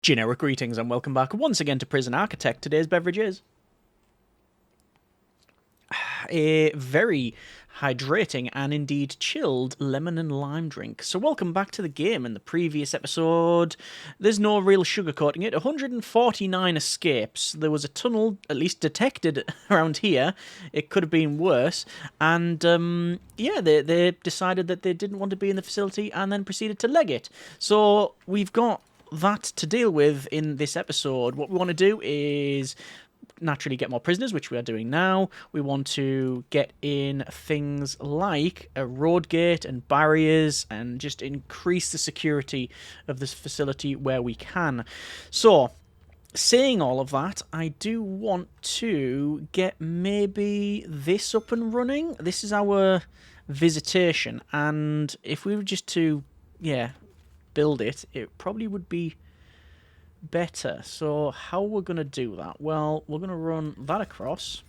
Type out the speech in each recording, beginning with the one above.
Generic greetings and welcome back once again to Prison Architect. Today's beverage is a very hydrating and indeed chilled lemon and lime drink. So welcome back to the game. In the previous episode, there's no real sugarcoating it. 149 escapes. There was a tunnel, at least detected around here. It could have been worse. And yeah, they decided that they didn't want to be in the facility and then proceeded to leg it. So we've got that to deal with in this episode. What we want to do is naturally get more prisoners, which we are doing now. We want to get in things like a road gate and barriers and just increase the security of this facility where we can. So, saying all of that, I do want to get maybe this up and running. This is our visitation, and if we were just to, build it, it probably would be better. So how we're going to do that? Well, we're going to run that across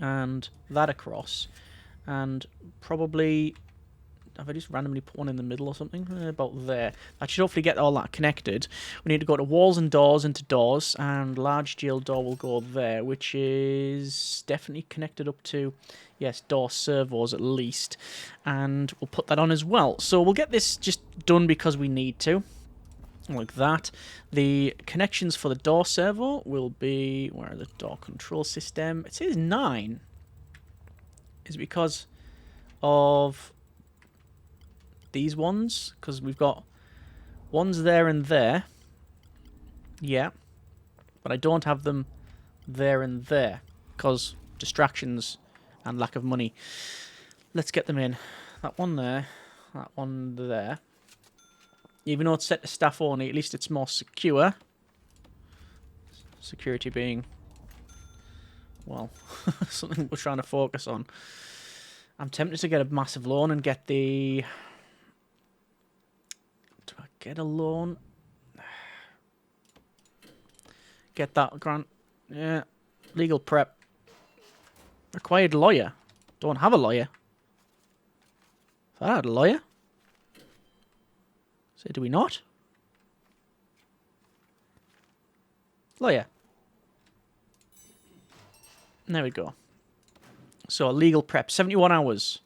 and that across, and probably have I just randomly put one in the middle or something? About there. That should hopefully get all that connected. We need to go to walls and doors into doors, and large jail door will go there, which is definitely connected up to, yes, door servos at least, and we'll put that on as well. So we'll get this just done because we need to. Like that. The connections for the door servo will be, where are the door control system? It says 9. Is it because of these ones? Because we've got ones there and there. Yeah. But I don't have them there and there because distractions and lack of money. Let's get them in. That one there. That one there. Even though it's set to staff only, at least it's more secure. Security being, well, something we're trying to focus on. I'm tempted to get a massive loan and get the... Do I get a loan? Get that grant. Yeah. Legal prep. Required lawyer. Don't have a lawyer. If I had a lawyer... So do we not? Lawyer. There we go. So legal prep, 71 hours.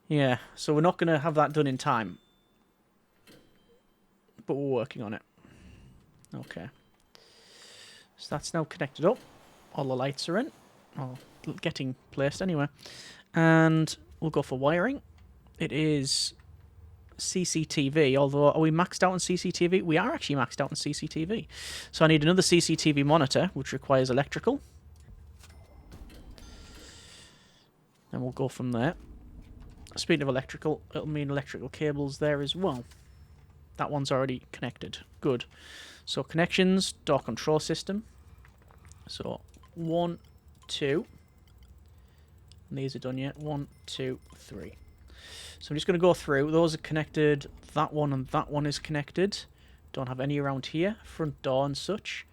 Yeah, so we're not going to have that done in time. But we're working on it. Okay. So that's now connected up. All the lights are in. Or getting placed anyway. And we'll go for wiring. It is CCTV, although are we maxed out on CCTV? We are actually maxed out on CCTV. So I need another CCTV monitor, which requires electrical. And we'll go from there. Speaking of electrical, it'll mean electrical cables there as well. That one's already connected. Good. So connections, door control system. So 1, 2. And these are done yet. 1, 2, 3. So I'm just going to go through. Those are connected. That one and that one is connected. Don't have any around here. Front door and such.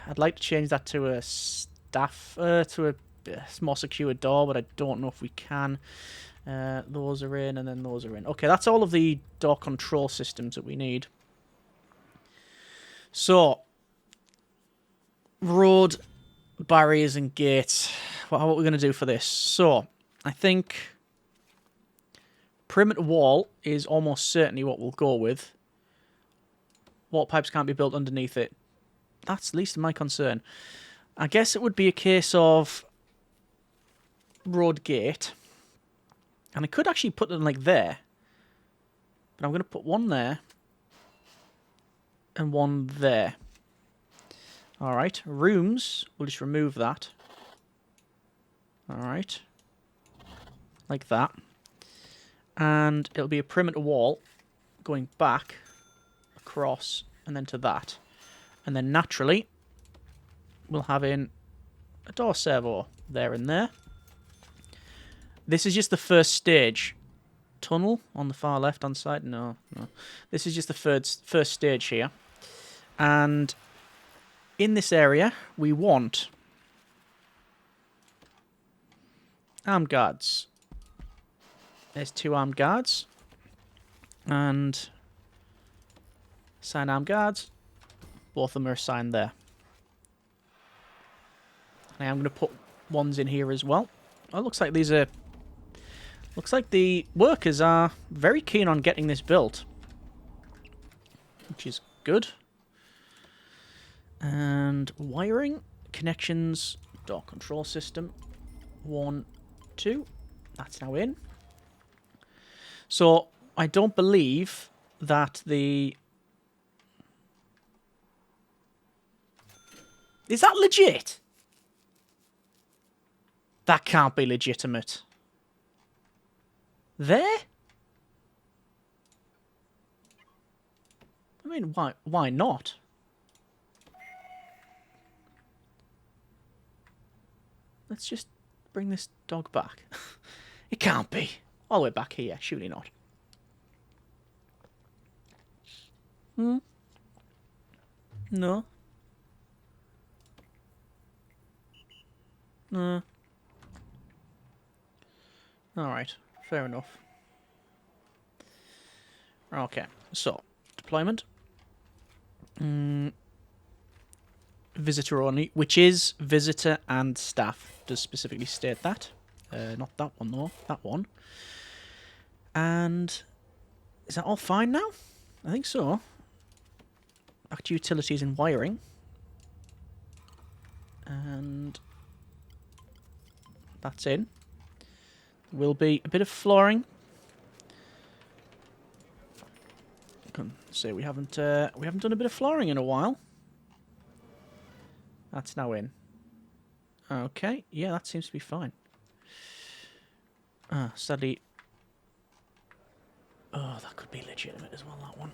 I'd like to change that to a staff, to a more secure door, but I don't know if we can. Those are in and then those are in. Okay, that's all of the door control systems that we need. So, road, barriers and gates. What are we going to do for this? So, I think... perimeter wall is almost certainly what we'll go with. Water pipes can't be built underneath it. That's least of my concern. I guess it would be a case of road gate. And I could actually put them like there. But I'm going to put one there. And one there. Alright, rooms. We'll just remove that. Alright. Like that. And it'll be a perimeter wall going back, across, and then to that. And then naturally, we'll have in a door servo there and there. This is just the first stage. Tunnel on the far left-hand side? No. This is just the first stage here. And in this area, we want armed guards. There's 2 armed guards. And Assign armed guards. Both of them are assigned there. And I am going to put ones in here as well. Oh, looks like these are... Looks like the workers are very keen on getting this built. Which is good. And wiring, connections, door control system. 1, 2. That's now in. So, I don't believe that the... Is that legit? That can't be legitimate. There? I mean, why not? Let's just bring this dog back. It can't be. All the way back here, surely not. No. No. Alright, fair enough. Okay, so, deployment. Visitor only, which is visitor and staff. Does specifically state that. Not that one though, that one. And is that all fine now? I think so. Back to utilities and wiring. And that's in. Will be a bit of flooring. I can say we haven't done a bit of flooring in a while. That's now in. Okay, yeah, that seems to be fine. Sadly... Oh, that could be legitimate as well, that one.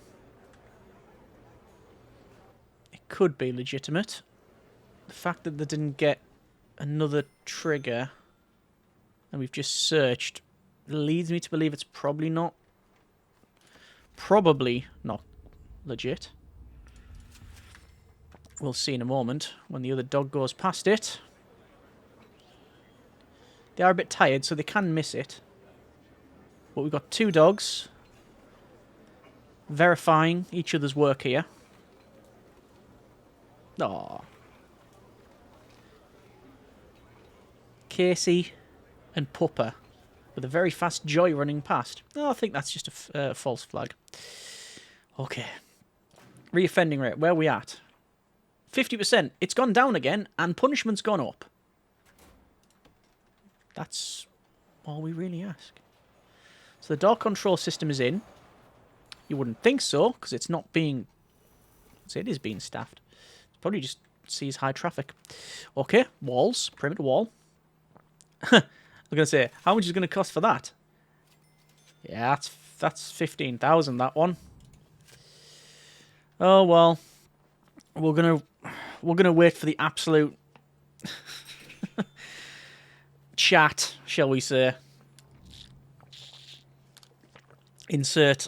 It could be legitimate. The fact that they didn't get another trigger and we've just searched leads me to believe it's probably not legit. We'll see in a moment when the other dog goes past it. They are a bit tired, so they can miss it. But we've got 2 dogs verifying each other's work here. Aww. Casey and Pupper with a very fast Joy running past. Oh, I think that's just a false flag. Okay. Reoffending rate, where are we at? 50%. It's gone down again, and punishment's gone up. That's all we really ask. So the door control system is in. You wouldn't think so, because it's not being... It is being staffed. It probably just sees high traffic. Okay, walls. Perimeter wall. I'm going to say, how much is it going to cost for that? Yeah, that's 15,000, that one. Oh, well. We're gonna wait for the absolute chat, shall we say. Insert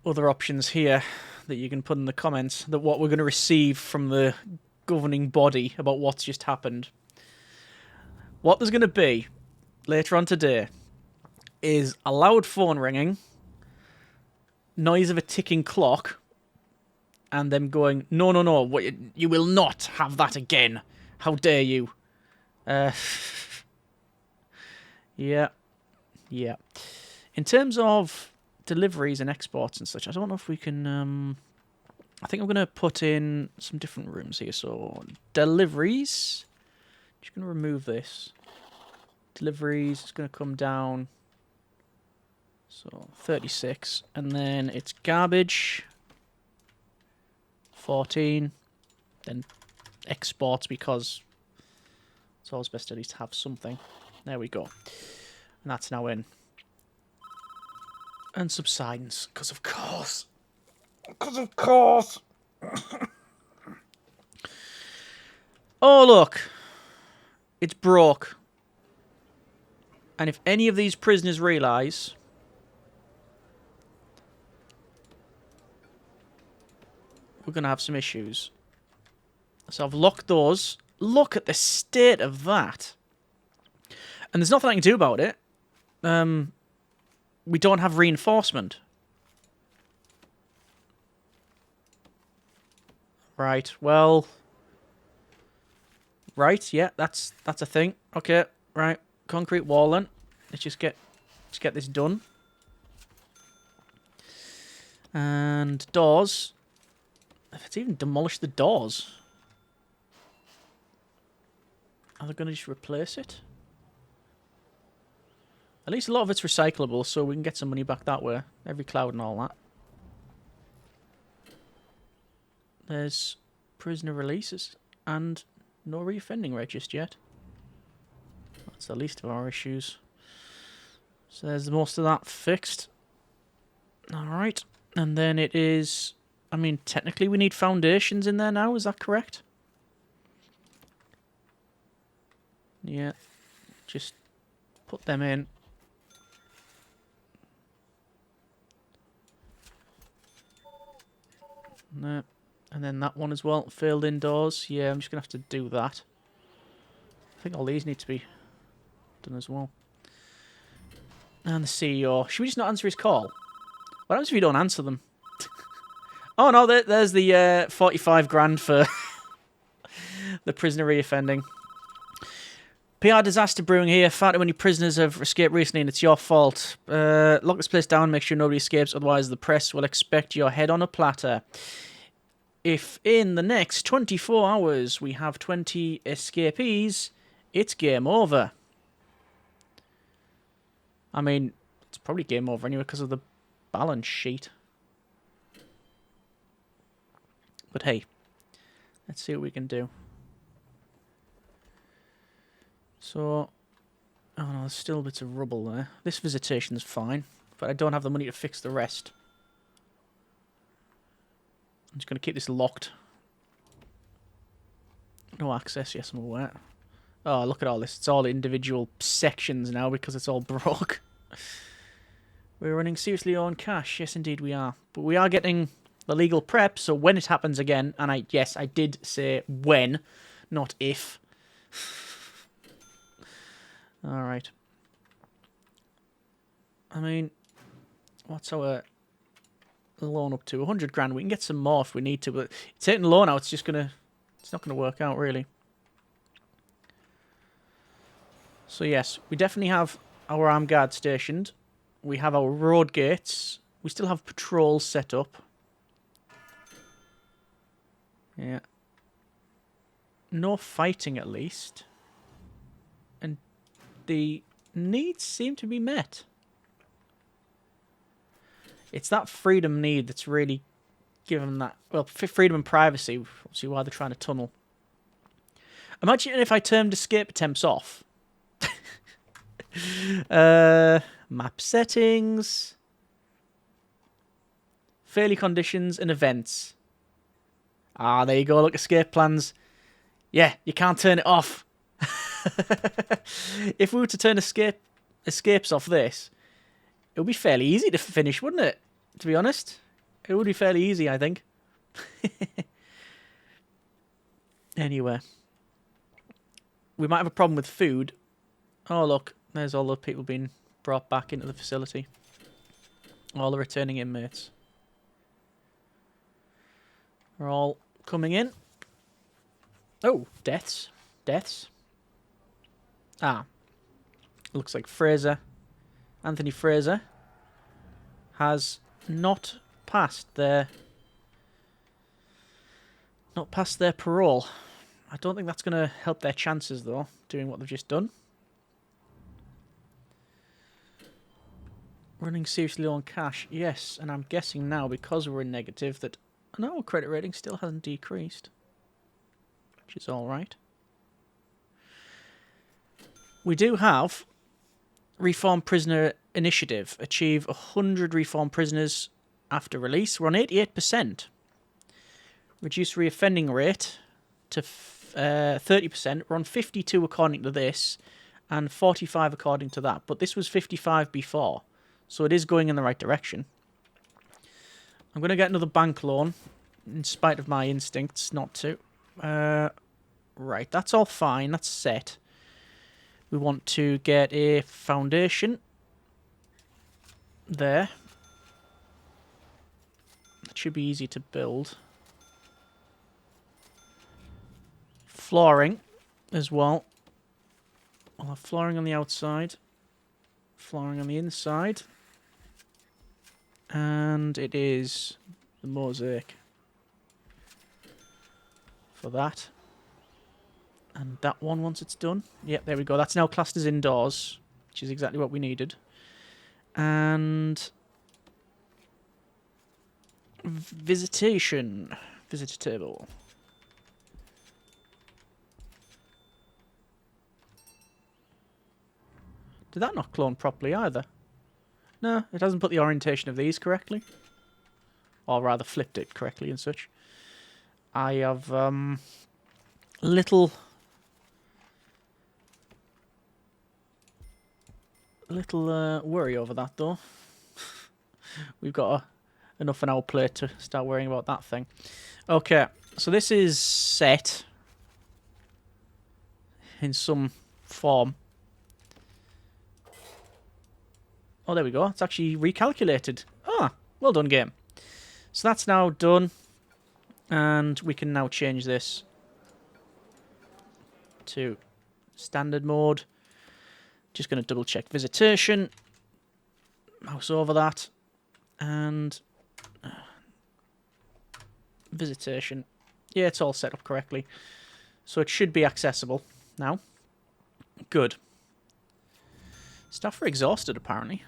other options here that you can put in the comments, that what we're going to receive from the governing body about what's just happened. What there's going to be later on today is a loud phone ringing, noise of a ticking clock, and them going, no, you will not have that again. How dare you? Yeah. In terms of deliveries and exports and such, I don't know if we can... I think I'm going to put in some different rooms here. So, deliveries. Just going to remove this. Deliveries is going to come down. So, 36. And then it's garbage. 14. Then exports, because it's always best at least to have something. There we go. And that's now in. And subsidence, because of course. Because of course. Oh, look. It's broke. And if any of these prisoners realise... we're going to have some issues. So I've locked those. Look at the state of that. And there's nothing I can do about it. We don't have reinforcement. Right, well... Right, yeah, that's a thing. Okay, right. Concrete wall then. Let's get this done. And doors. Let's even demolish the doors. Are they going to just replace it? At least a lot of it's recyclable, so we can get some money back that way. Every cloud and all that. There's prisoner releases and no reoffending rate just yet. That's the least of our issues. So there's most of that fixed. Alright. And then it is... I mean, technically we need foundations in there now, is that correct? Yeah. Just put them in. No. And then that one as well. Failed indoors. Yeah, I'm just going to have to do that. I think all these need to be done as well. And the CEO. Should we just not answer his call? What happens if you don't answer them? Oh no, there's the 45 grand for the prisoner reoffending. PR disaster brewing here. Far too many prisoners have escaped recently and it's your fault. Lock this place down, make sure nobody escapes, otherwise the press will expect your head on a platter. If in the next 24 hours we have 20 escapees, it's game over. I mean, it's probably game over anyway because of the balance sheet. But hey, let's see what we can do. So, oh no, there's still bits of rubble there. This visitation's fine, but I don't have the money to fix the rest. I'm just going to keep this locked. No access, yes, I'm aware. Oh, look at all this. It's all individual sections now because it's all broke. We're running seriously on cash. Yes, indeed we are. But we are getting the legal prep, so when it happens again, and I did say when, not if. Alright. I mean, what's our loan up to? 100 grand. We can get some more if we need to, but taking the loan out, it's not gonna work out really. So yes, we definitely have our armed guard stationed. We have our road gates. We still have patrols set up. Yeah. No fighting at least. And the needs seem to be met. It's that freedom need that's really given that... Well, freedom and privacy. See why they're trying to tunnel. Imagine if I turned escape attempts off. Map settings. Failure conditions and events. Ah, there you go. Look, escape plans. Yeah, you can't turn it off. If we were to turn escapes off this, it would be fairly easy to finish, wouldn't it? To be honest. It would be fairly easy, I think. Anyway. We might have a problem with food. Oh, look. There's all the people being brought back into the facility. All the returning inmates. We're all coming in. Oh, deaths. Deaths. Ah. Looks like Fraser. Anthony Fraser has not passed their parole. I don't think that's going to help their chances, though, doing what they've just done. Running seriously low on cash, yes, and I'm guessing now, because we're in negative, that no, credit rating still hasn't decreased, which is alright. We do have Reform Prisoner Initiative. Achieve 100 reformed prisoners after release. We're on 88%. Reduce reoffending rate to 30%. We're on 52 according to this, and 45 according to that. But this was 55 before, so it is going in the right direction. I'm going to get another bank loan, in spite of my instincts not to. Right, that's all fine. That's set. We want to get a foundation there. It should be easy to build. flooring as well. We'll have flooring on the outside, flooring on the inside, and it is the mosaic for that. And that one, once it's done, yep, there we go. That's now classed as indoors, which is exactly what we needed. And visitation, visitor table. Did that not clone properly either? No, it hasn't put the orientation of these correctly. Or rather flipped it correctly and such. I have little worry over that though. We've got enough on our plate to start worrying about that thing. Okay, so this is set in some form. Oh, there we go. It's actually recalculated. Ah, well done, game. So that's now done. And we can now change this to standard mode. Just going to double check visitation. Mouse over that. And visitation. Yeah, it's all set up correctly. So it should be accessible now. Good. Staff are exhausted, apparently.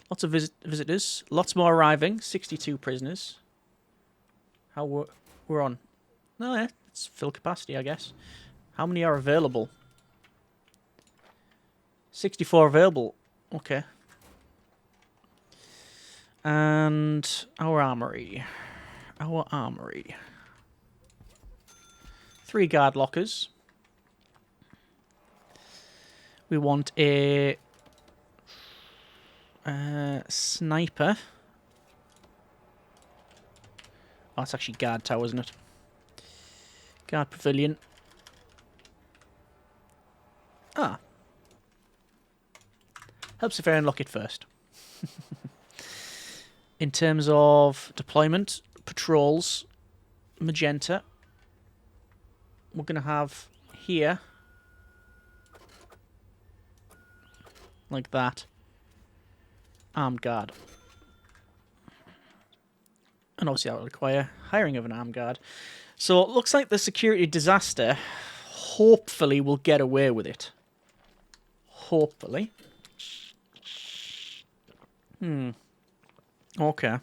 Lots of visitors. Lots more arriving. 62 prisoners. How we're on? No, yeah, it's full capacity, I guess. How many are available? 64 available. Okay. And our armory. Our armory. 3 guard lockers. We want a sniper. Oh, it's actually guard tower, isn't it? Guard pavilion. Ah. Helps if I unlock it first. In terms of deployment, patrols, magenta. We're going to have here, like that, armed guard. And obviously that will require hiring of an armed guard. So it looks like the security disaster hopefully will get away with it. Hopefully. Okay.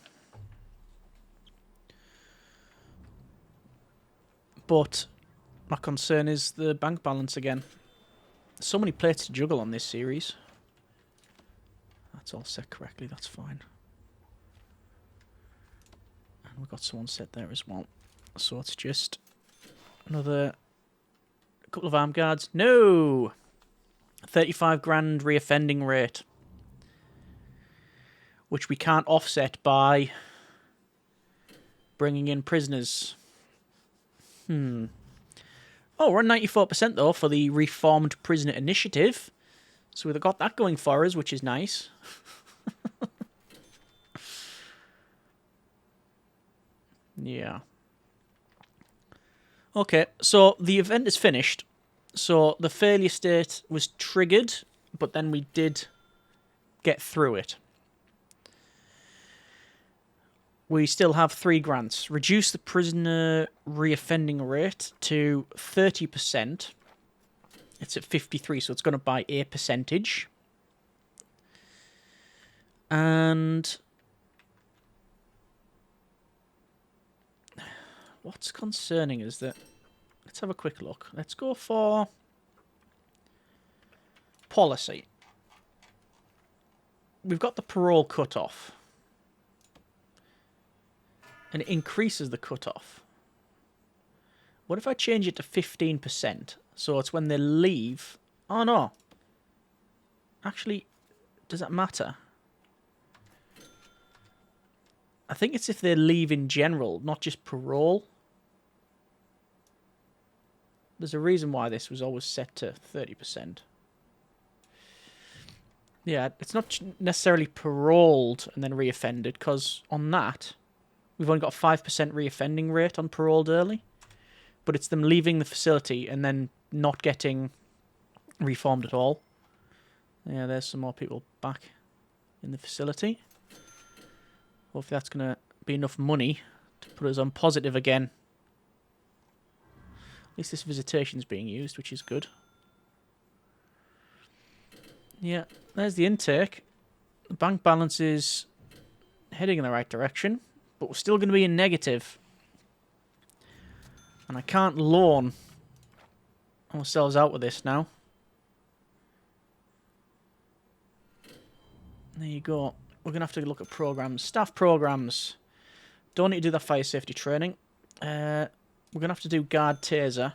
But my concern is the bank balance again. So many plates to juggle on this series. That's all set correctly, that's fine. And we've got someone set there as well. So it's just another couple of armed guards. No! 35 grand reoffending rate. Which we can't offset by bringing in prisoners. Oh, we're on 94% though for the reformed prisoner initiative. So we've got that going for us, which is nice. Yeah. Okay, so the event is finished. So the failure state was triggered, but then we did get through it. We still have 3 grants. Reduce the prisoner reoffending rate to 30%. It's at 53, so it's going to buy a percentage. And what's concerning is that, let's have a quick look. Let's go for policy. We've got the parole cutoff. And it increases the cutoff. What if I change it to 15%? So it's when they leave. Oh no. Actually, does that matter? I think it's if they leave in general, not just parole. There's a reason why this was always set to 30%. Yeah, it's not necessarily paroled and then reoffended, because on that, we've only got a 5% reoffending rate on paroled early. but it's them leaving the facility and then not getting reformed at all. Yeah, there's some more people back in the facility. Hopefully that's going to be enough money to put us on positive again. At least this visitation is being used, which is good. Yeah, there's the intake. The bank balance is heading in the right direction, but we're still going to be in negative. And I can't loan ourselves out with this now. There you go. We're going to have to look at programs. Staff programs. Don't need to do that fire safety training. We're going to have to do guard taser.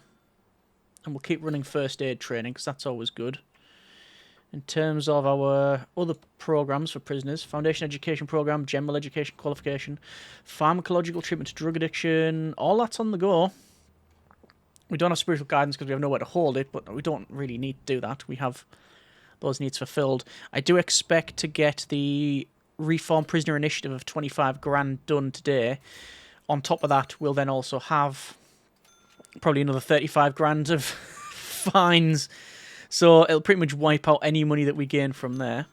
And we'll keep running first aid training, because that's always good. In terms of our other programs for prisoners, Foundation Education Program, General Education Qualification, Pharmacological Treatment to Drug Addiction, all that's on the go. We don't have spiritual guidance because we have nowhere to hold it, but we don't really need to do that. We have those needs fulfilled. I do expect to get the Reform Prisoner Initiative of 25 grand done today. On top of that, we'll then also have probably another 35 grand of fines. So it'll pretty much wipe out any money that we gain from there.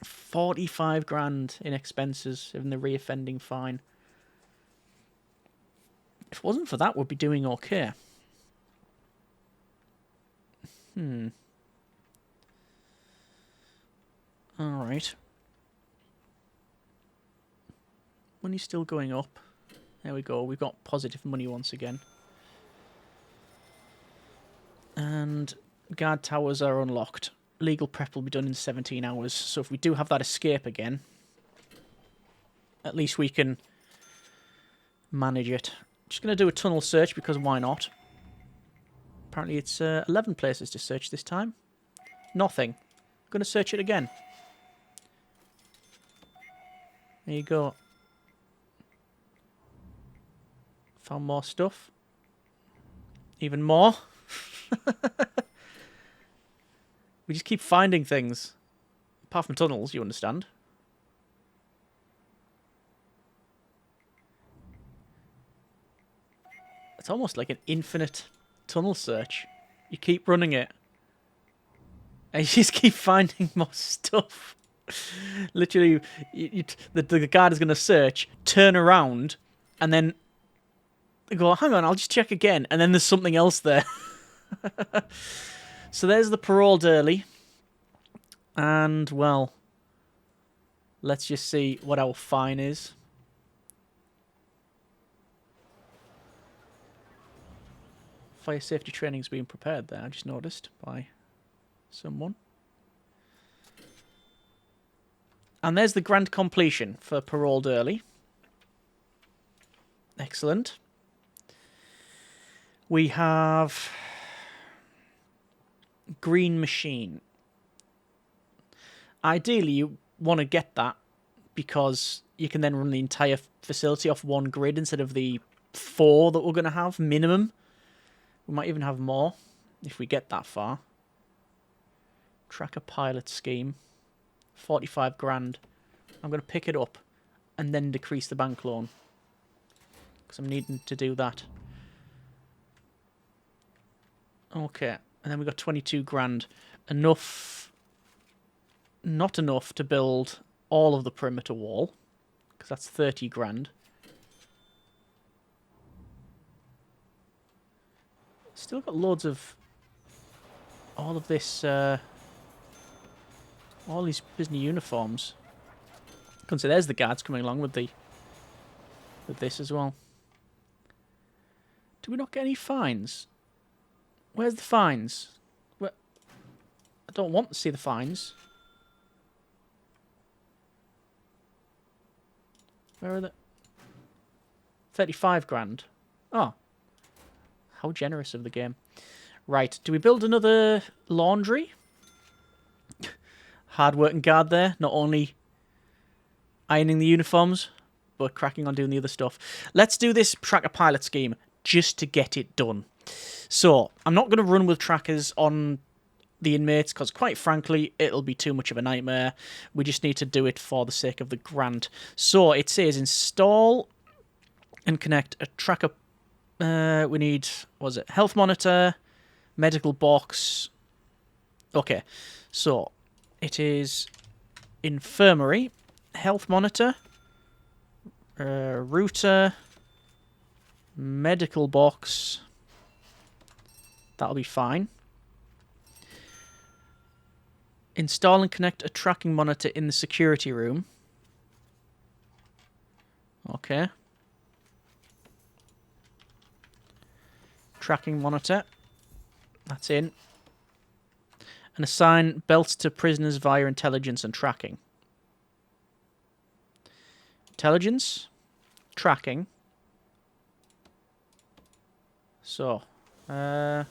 45 grand in expenses in the reoffending fine. If it wasn't for that, we'd be doing okay. Alright. Money's still going up. There we go. We've got positive money once again. And guard towers are unlocked. Legal prep will be done in 17 hours. So if we do have that escape again, at least we can manage it. Just going to do a tunnel search because why not? Apparently it's 11 places to search this time. Nothing. I'm going to search it again. There you go. Found more stuff. Even more. We just keep finding things. Apart from tunnels, you understand. It's almost like an infinite tunnel search. You keep running it. And you just keep finding more stuff. Literally, the guard is going to search, turn around, and then go, hang on, I'll just check again. And then there's something else there. So there's the paroled early. And, well, let's just see what our fine is. Fire safety training is being prepared there, I just noticed, by someone. And there's the grand completion for paroled early. Excellent. We have green machine. Ideally, you want to get that because you can then run the entire facility off one grid instead of the 4 that we're going to have minimum. We might even have more if we get that far. Tracker pilot scheme. 45 grand. I'm going to pick it up and then decrease the bank loan. Because I'm needing to do that. Okay. And then we've got 22 grand. Enough. Not enough to build all of the perimeter wall. Because that's 30 grand. Still got loads of all of this, all these prisoner uniforms. I can see there's the guards coming along with this as well. Do we not get any fines? Where's the fines? I don't want to see the fines. Where are they? 35 grand. Oh. How generous of the game. Right, do we build another laundry? Hard-working guard there, not only ironing the uniforms, but cracking on doing the other stuff. Let's do this tracker pilot scheme just to get it done. So, I'm not going to run with trackers on the inmates, because quite frankly, it'll be too much of a nightmare. We just need to do it for the sake of the grant. So, it says install and connect a tracker. We need, what was it, health monitor, medical box. Okay, so it is infirmary, health monitor, router, medical box. That'll be fine. Install and connect a tracking monitor in the security room. Okay. Tracking monitor. That's in. And assign belts to prisoners via intelligence and tracking. Intelligence. Tracking. So. How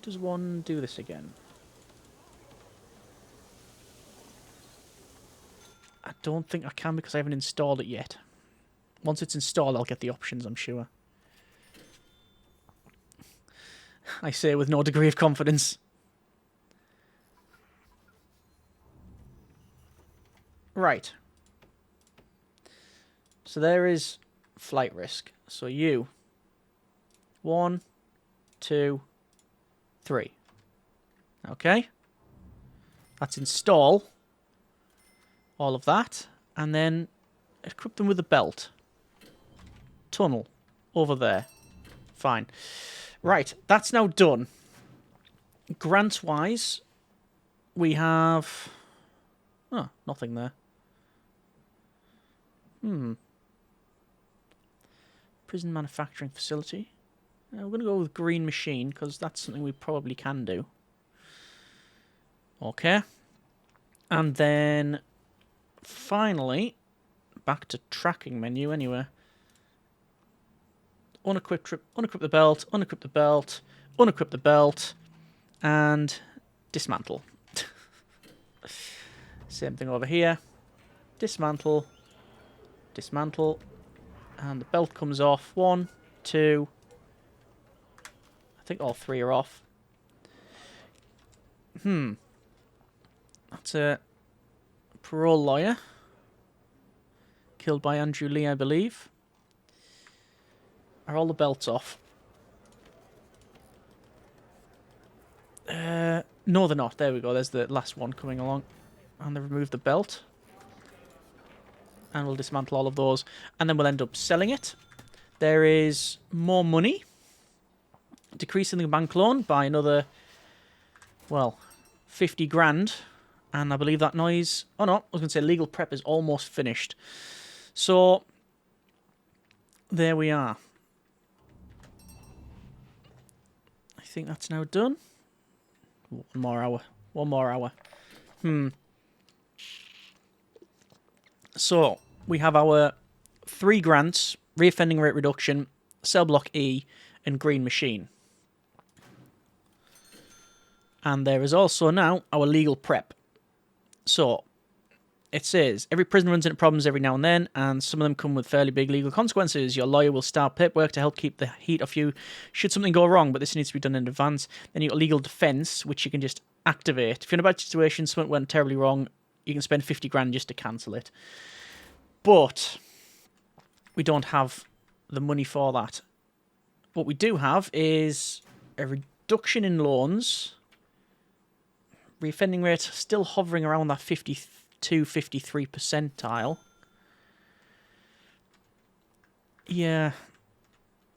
does one do this again? I don't think I can because I haven't installed it yet. Once it's installed, I'll get the options, I'm sure. I say with no degree of confidence. Right. So there is flight risk. So you. 1, 2, 3. Okay. That's install all of that. And then equip them with a belt. Tunnel. Over there. Fine. Right. That's now done. Grant-wise, we have... Oh, nothing there. Prison manufacturing facility. We're going to go with green machine, because that's something we probably can do. Okay. And then, finally, back to tracking menu anyway. Unequip the belt, unequip the belt, unequip the belt, and dismantle. Same thing over here. Dismantle, dismantle, and the belt comes off. 1, 2... I think all 3 are off. That's a parole lawyer. Killed by Andrew Lee, I believe. Are all the belts off? No, they're not. There we go. There's the last one coming along. And they remove the belt. And we'll dismantle all of those. And then we'll end up selling it. There is more money. Decreasing the bank loan by another, well, 50 grand. And I believe that noise... Oh, no. I was going to say legal prep is almost finished. So, there we are. I think that's now done. 1 more hour. 1 more hour. So, we have our 3 grants, reoffending rate reduction, cell block E, and green machine. And there is also now our legal prep. So, it says, every prisoner runs into problems every now and then, and some of them come with fairly big legal consequences. Your lawyer will start paperwork to help keep the heat off you should something go wrong, but this needs to be done in advance. Then you've got legal defense, which you can just activate. If you're in a bad situation, something went terribly wrong, you can spend 50 grand just to cancel it. But we don't have the money for that. What we do have is a reduction in loans. Reoffending rate still hovering around that 52, 53 percentile. Yeah,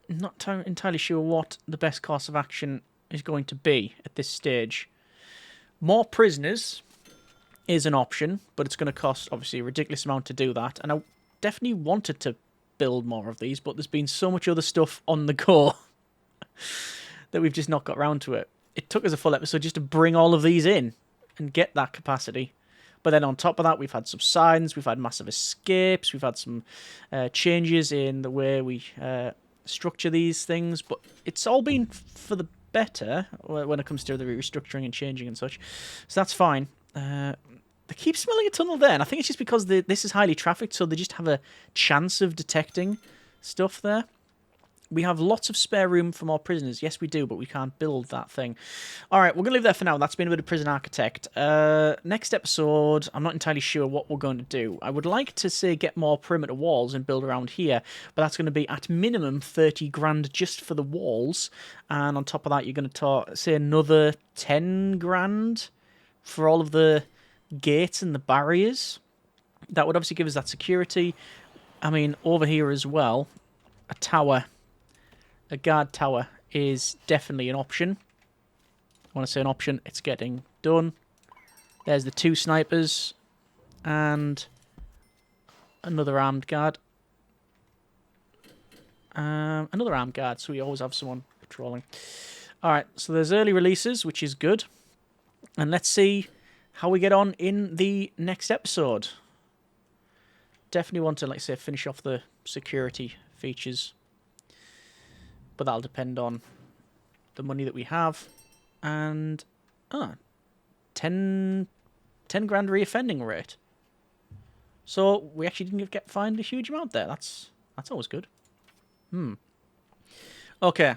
not entirely sure what the best course of action is going to be at this stage. More prisoners is an option, but it's going to cost, obviously, a ridiculous amount to do that. And I definitely wanted to build more of these, but there's been so much other stuff on the go that we've just not got around to it. It took us a full episode just to bring all of these in and get that capacity. But then on top of that, we've had subsidence, we've had massive escapes, we've had some changes in the way we structure these things. But it's all been for the better when it comes to the restructuring and changing and such. So that's fine. They keep smelling a tunnel there, and I think it's just because this is highly trafficked, so they just have a chance of detecting stuff there. We have lots of spare room for more prisoners. Yes, we do, but we can't build that thing. All right, we're going to leave that for now. That's been a bit of Prison Architect. Next episode, I'm not entirely sure what we're going to do. I would like to, say, get more perimeter walls and build around here, but that's going to be at minimum 30 grand just for the walls. And on top of that, you're going to say another 10 grand for all of the gates and the barriers. That would obviously give us that security. I mean, over here as well, a tower. A guard tower is definitely an option. I want to say an option. It's getting done. There's the 2 snipers. And another armed guard. Another armed guard, so we always have someone patrolling. Alright, so there's early releases, which is good. And let's see how we get on in the next episode. Definitely want to, like I say, finish off the security features. But that'll depend on the money that we have. And 10 grand reoffending rate. So we actually didn't get fined a huge amount there. That's always good. Okay.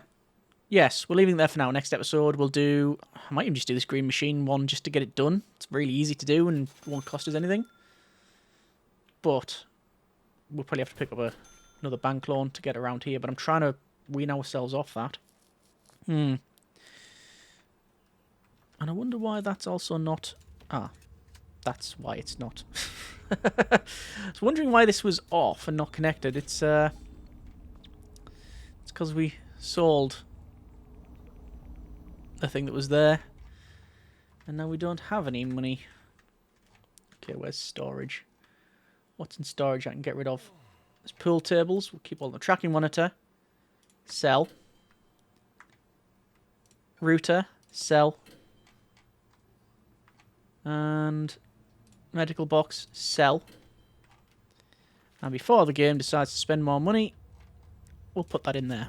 Yes, we're leaving it there for now. Next episode we'll do... I might even just do this green machine one just to get it done. It's really easy to do and won't cost us anything. But we'll probably have to pick up another bank loan to get around here. But I'm trying to wean ourselves off that. And I wonder why that's also not... that's why it's not. I was wondering why this was off and not connected. It's because we sold the thing that was there. And now we don't have any money. Okay, where's storage? What's in storage I can get rid of? There's pool tables. We'll keep all the tracking monitor. Sell. Router. Sell. And medical box. Sell. And before the game decides to spend more money, we'll put that in there.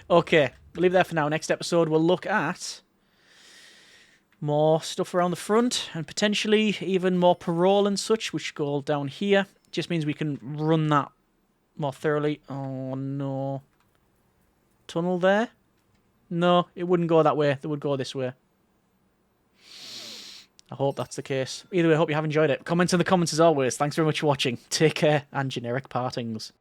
Okay, we'll leave it there for now. Next episode, we'll look at more stuff around the front and potentially even more parole and such, which go all down here. Just means we can run that more thoroughly. Oh, no. Tunnel there? No, it wouldn't go that way. It would go this way. I hope that's the case. Either way, I hope you have enjoyed it. Comments in the comments as always. Thanks very much for watching. Take care and generic partings.